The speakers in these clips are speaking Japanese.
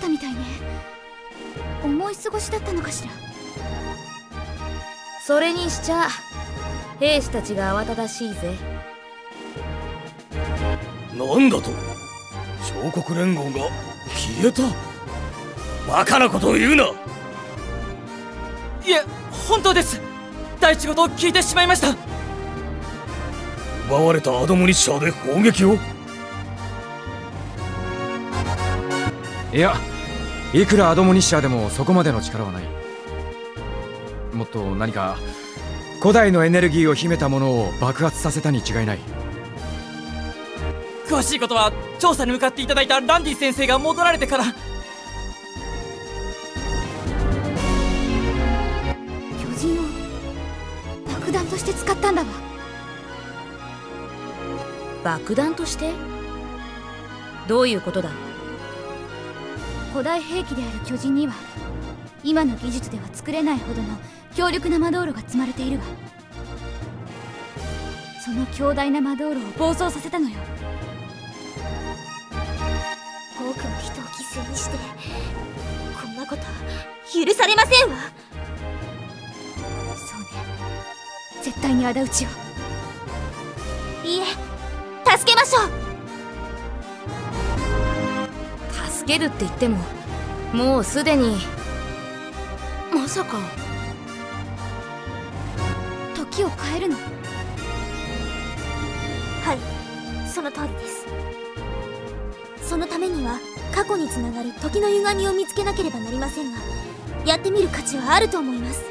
ったみたいね。思い過ごしだったのかしら。それにしちゃ兵士たちが慌ただしいぜ。なんだと、小国連合が消えた？バカなことを言うな。いえ、本当です。第一言を聞いてしまいました。奪われたアドモニッシャーで砲撃を？いや、いくらアドモニッシャーでもそこまでの力はない。もっと何か古代のエネルギーを秘めたものを爆発させたに違いない。詳しいことは調査に向かっていただいたランディ先生が戻られてから。巨人を爆弾として使ったんだわ。爆弾として？どういうことだ？古代兵器である巨人には今の技術では作れないほどの強力な魔導路が積まれているわ。その強大な魔導路を暴走させたのよ。多くの人を犠牲にしてこんなこと許されませんわ。そうね、絶対に仇討ちを。いいえ、助けましょう。助けるって言ってももうすでに。まさか時を変えるの？はい、その通りです。そのためには過去につながる時の歪みを見つけなければなりませんが、やってみる価値はあると思います。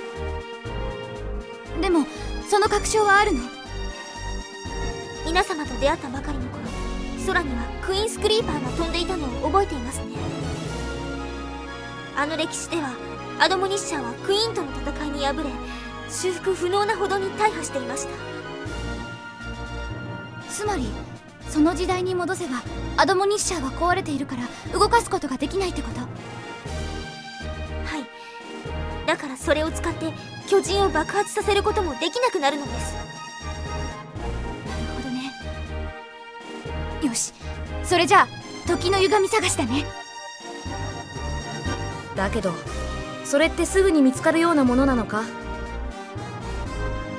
でもその確証はあるの？皆様と出会ったばかりの頃、空にはクイーンスクリーパーが飛んでいたのを覚えていますね。あの歴史ではアドモニッシャーはクイーンとの戦いに敗れ、修復不能なほどに大破していました。つまりその時代に戻せばアドモニッシャーは壊れているから動かすことができないってこと？はい、だからそれを使って巨人を爆発させることもできなくなるのです。なるほどね。よし、それじゃあ時の歪み探しだね。だけどそれってすぐに見つかるようなものなのか？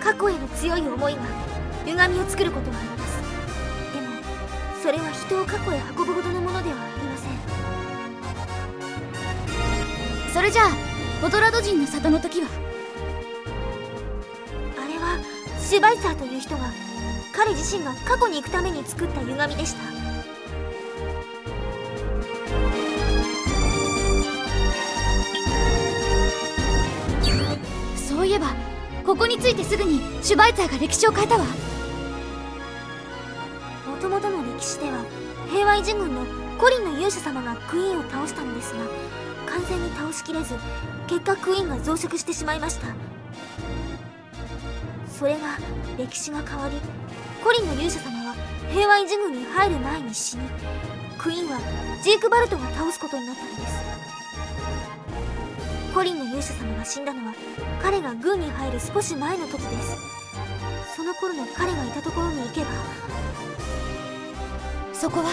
過去への強い思いが歪みを作ることはあります。でもそれは人を過去へ運ぶほどのものではありません。それじゃあポトラド人の里の時は？あれはシュバイツァーという人が彼自身が過去に行くために作った歪みでした。そういえばここについてすぐにシュバイツァーが歴史を変えたわ。もともとの歴史では平和維持軍のコリンの勇者様がクイーンを倒したのですが、完全に倒しきれず、結果クイーンが増殖してしまいました。それが歴史が変わり、コリンの勇者様は平和維持軍に入る前に死に、クイーンはジークバルトが倒すことになったのです。コリンの勇者様が死んだのは彼が軍に入る少し前の時です。その頃の彼がいたところに行けば、そこは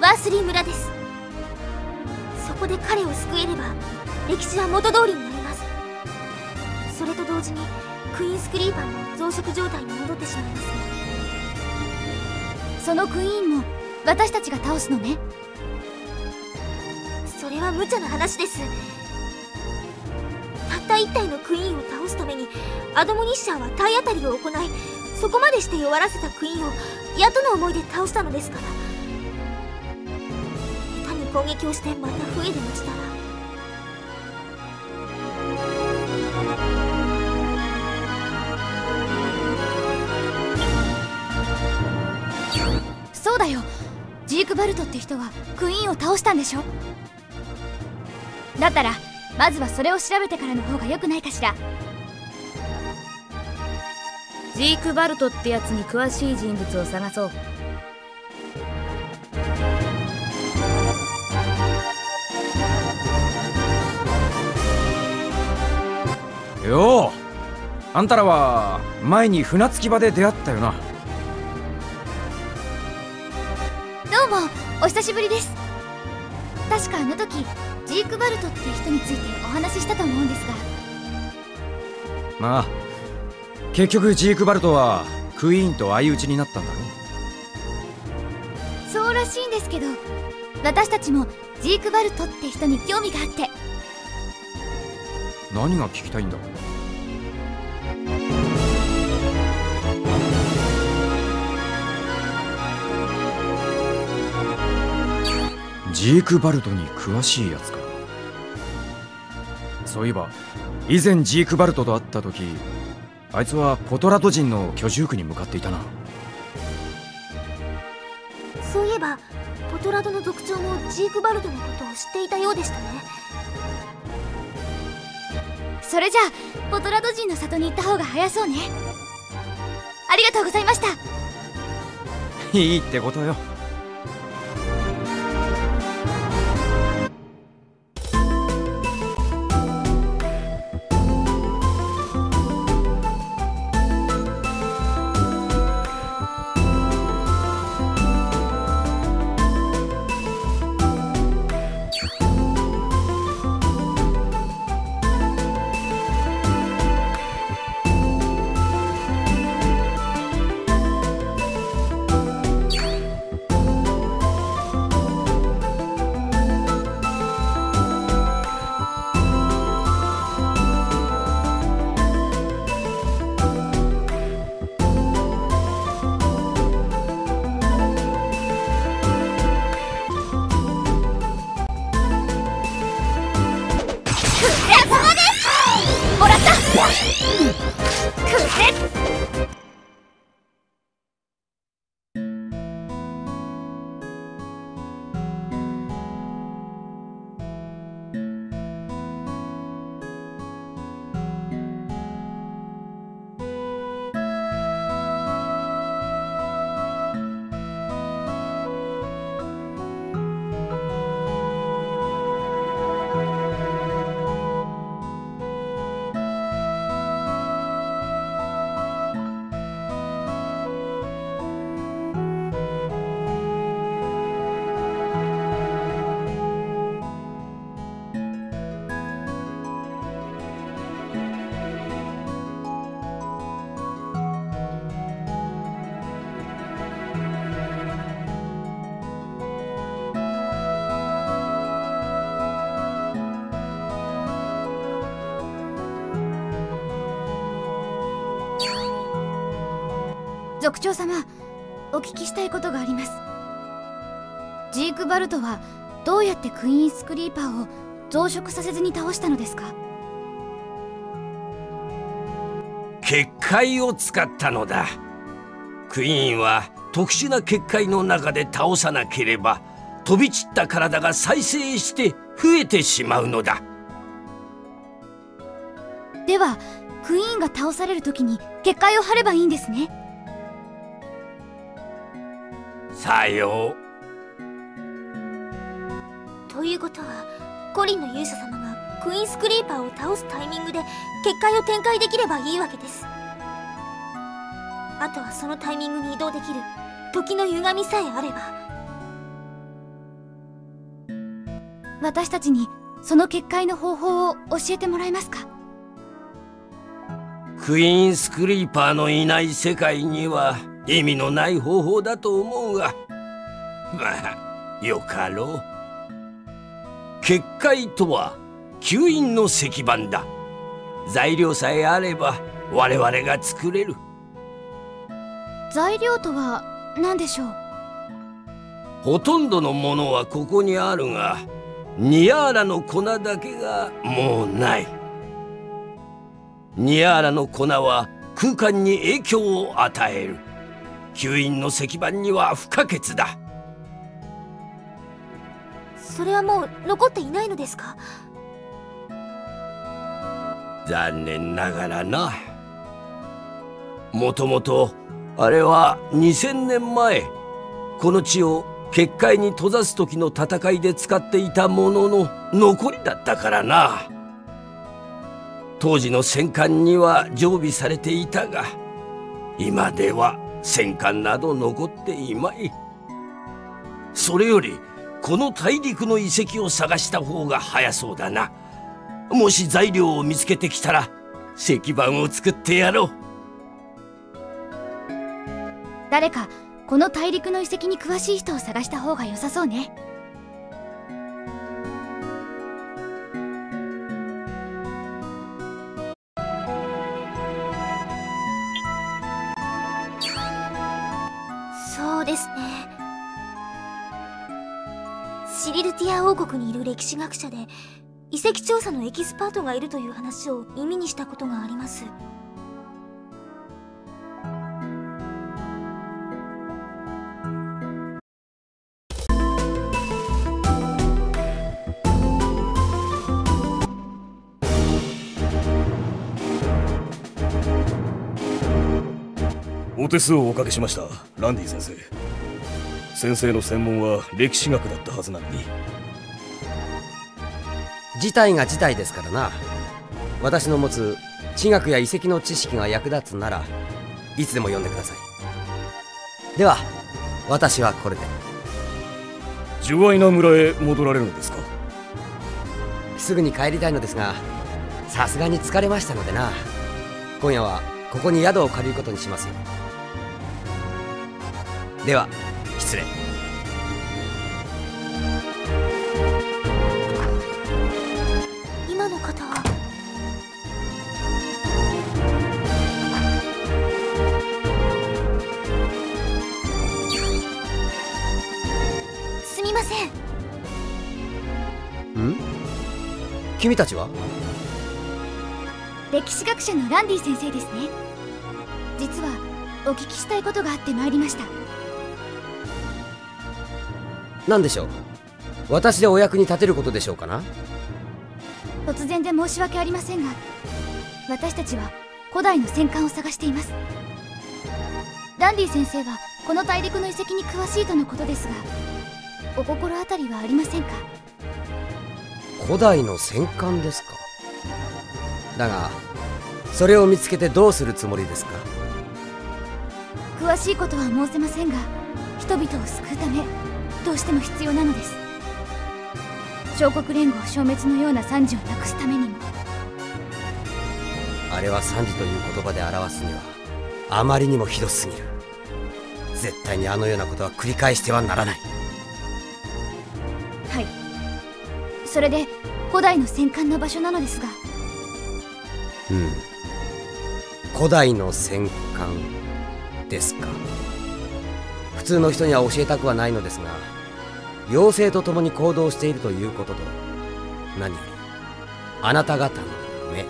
ワースリー村です。そこで彼を救えれば歴史は元通りになります。それと同時にクイーンスクリーパーも増殖状態に戻ってしまいます。そのクイーンも私たちが倒すのね。それは無茶な話です。たった1体のクイーンを倒すためにアドモニッシャーは体当たりを行い、そこまでして弱らせたクイーンをやっとの思いで倒したのですから。下手に攻撃をしてまた増えでましたら。そうだよ、ジークバルトって人はクイーンを倒したんでしょ。だったらまずはそれを調べてからの方が良くないかしら。ジークバルトってやつに詳しい人物を探そう。よう、あんたらは前に船着き場で出会ったよな。どうもお久しぶりです。確かあの時ジークバルトって人についてお話ししたと思うんですが。まあ結局ジークバルトはクイーンと相打ちになったんだろう。そうらしいんですけど、私たちもジークバルトって人に興味があって。何が聞きたいんだ。ジークバルトに詳しいやつか。そういえば以前ジークバルトと会った時、あいつはポトラド人の居住区に向かっていたな。そういえばポトラドの族長もジークバルトのことを知っていたようでしたね。それじゃあポトラド人の里に行った方が早そうね。ありがとうございました。いいってことよ。族長様、お聞きしたいことがあります。ジークバルトはどうやってクイーンスクリーパーを増殖させずに倒したのですか？結界を使ったのだ。クイーンは特殊な結界の中で倒さなければ飛び散った体が再生して増えてしまうのだ。ではクイーンが倒される時に結界を張ればいいんですね。さよう。ということはコリンの勇者様がクイーンスクリーパーを倒すタイミングで結界を展開できればいいわけです。あとはそのタイミングに移動できる時の歪みさえあれば。私たちにその結界の方法を教えてもらえますか？クイーンスクリーパーのいない世界には意味のない方法だと思うが、まあよかろう。結界とは吸引の石板だ。材料さえあれば我々が作れる。材料とは何でしょう？ほとんどのものはここにあるが、ニヤーラの粉だけがもうない。ニヤーラの粉は空間に影響を与える。吸引の石板には不可欠だ。それはもう残っていないのですか？残念ながらな。もともとあれは2000年前この地を結界に閉ざす時の戦いで使っていたものの残りだったからな。当時の戦艦には常備されていたが、今では戦艦など残っていまい。それよりこの大陸の遺跡を探した方が早そうだな。もし材料を見つけてきたら石板を作ってやろう。誰かこの大陸の遺跡に詳しい人を探した方が良さそうね。そうですね。シリルティア王国にいる歴史学者で遺跡調査のエキスパートがいるという話を耳にしたことがあります。お手数をおかけしました、ランディ先生。先生の専門は歴史学だったはずなのに。事態が事態ですからな。私の持つ地学や遺跡の知識が役立つならいつでも呼んでください。では私はこれで。ジュワイナ村へ戻られるのですか？すぐに帰りたいのですが、さすがに疲れましたのでな。今夜はここに宿を借りることにしますよ。では失礼。今の方は？すみません。ん？君たちは？歴史学者のランディ先生ですね。実はお聞きしたいことがあって参りました。何でしょう？私でお役に立てることでしょうかな？突然で申し訳ありませんが、私たちは古代の戦艦を探しています。ランディ先生はこの大陸の遺跡に詳しいとのことですが、お心当たりはありませんか？古代の戦艦ですか。だがそれを見つけてどうするつもりですか？詳しいことは申せませんが、人々を救うためどうしても必要なのです。小国連合消滅のような惨事をなくすためにも。あれは惨事という言葉で表すにはあまりにもひどすぎる。絶対にあのようなことは繰り返してはならない。はい、それで古代の戦艦の場所なのですが。古代の戦艦ですか。普通の人には教えたくはないのですが、妖精と共に行動しているということと、何よりあなた方の目、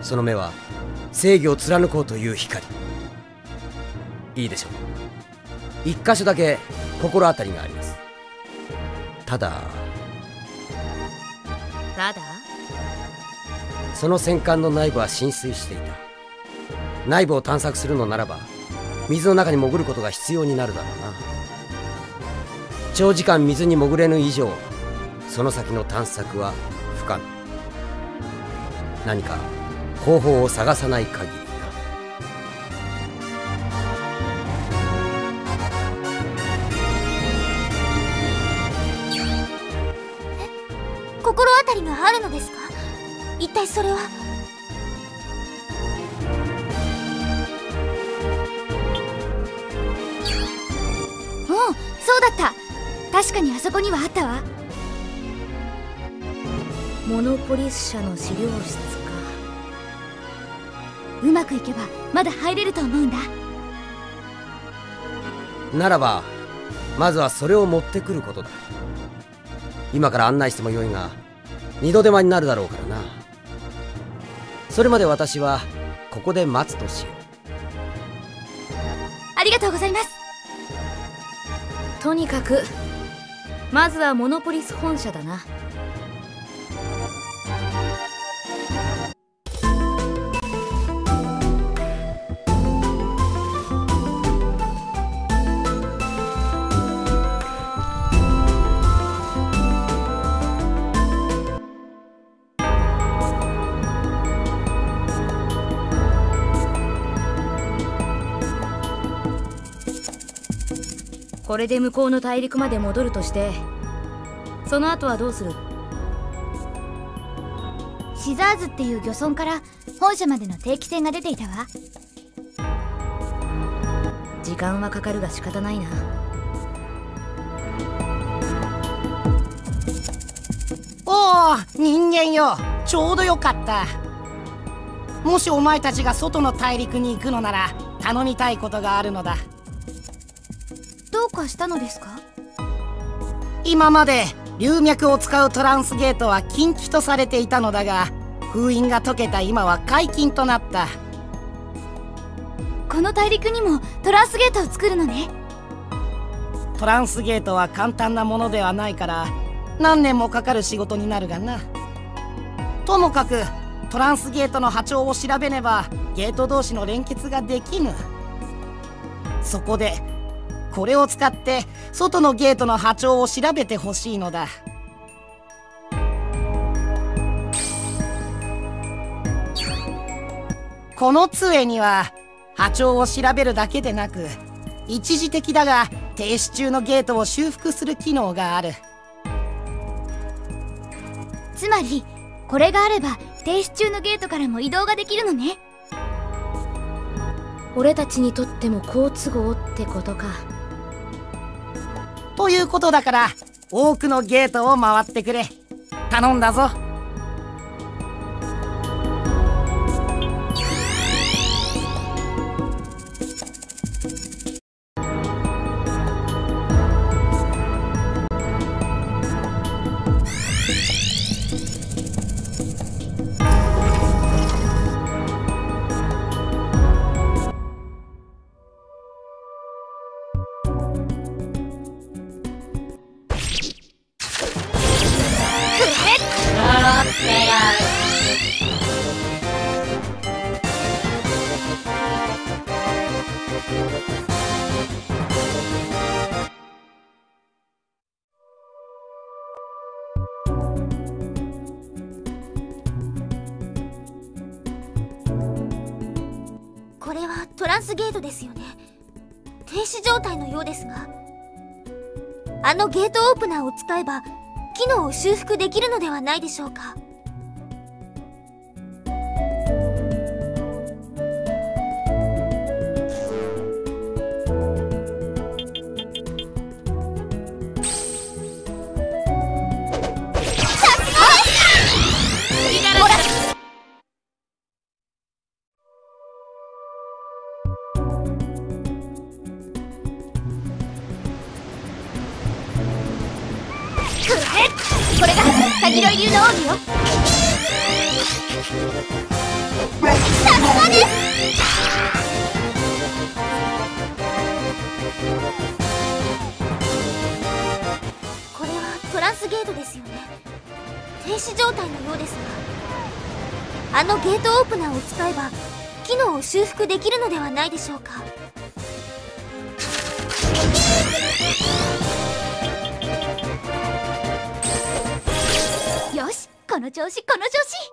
その目は正義を貫こうという光。いいでしょう。一箇所だけ心当たりがあります。ただその戦艦の内部は浸水していた。内部を探索するのならば水の中に潜ることが必要になるだろうな。長時間水に潜れぬ以上、その先の探索は不可能。何か方法を探さない限りな。心当たりがあるのですか？一体それは？おう、そうだった。確かにあそこにはあったわ。モノポリス社の資料室か。うまくいけばまだ入れると思うんだ。ならばまずはそれを持ってくることだ。今から案内してもよいが、二度手間になるだろうからな。それまで私はここで待つとしよう。ありがとうございます。とにかくまずはモノポリス本社だな。これで向こうの大陸まで戻るとして、その後はどうする？シザーズっていう漁村から本社までの定期船が出ていたわ。時間はかかるが仕方ないな。おお、人間よ、ちょうどよかった。もしお前たちが外の大陸に行くのなら頼みたいことがあるのだ。どうかしたのですか？今まで龍脈を使うトランスゲートは禁忌とされていたのだが、封印が解けた今は解禁となった。この大陸にもトランスゲートを作るのね。トランスゲートは簡単なものではないから何年もかかる仕事になるがな。ともかくトランスゲートの波長を調べねばゲート同士の連結ができぬ。そこでこれを使って外のゲートの波長を調べてほしいのだ。この杖には波長を調べるだけでなく、一時的だが停止中のゲートを修復する機能がある。つまりこれがあれば停止中のゲートからも移動ができるのね。俺たちにとっても好都合ってことか。ということだから多くのゲートを回ってくれ。頼んだぞ。これはトランスゲートですよね。停止状態のようですが、あのゲートオープナーを使えば機能を修復できるのではないでしょうか。これがカギロイ流の奥義よ。さすがです。これはトランスゲートですよね。停止状態のようですが、あのゲートオープナーを使えば機能を修復できるのではないでしょうか。よし、この調子この調子。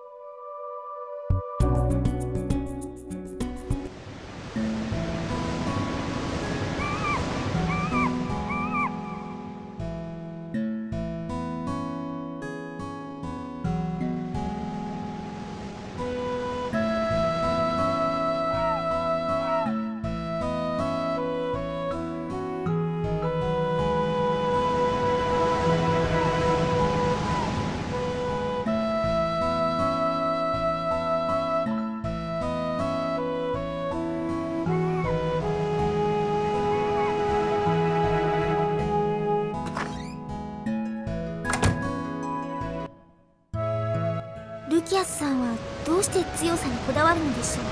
ルキアスさんはどうして強さにこだわるのでしょう。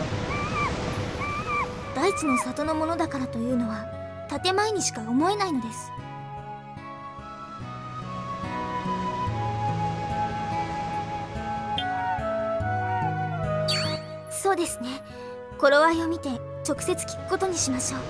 大地の里のものだからというのは建前にしか思えないのです。そうですね。頃合いを見て直接聞くことにしましょう。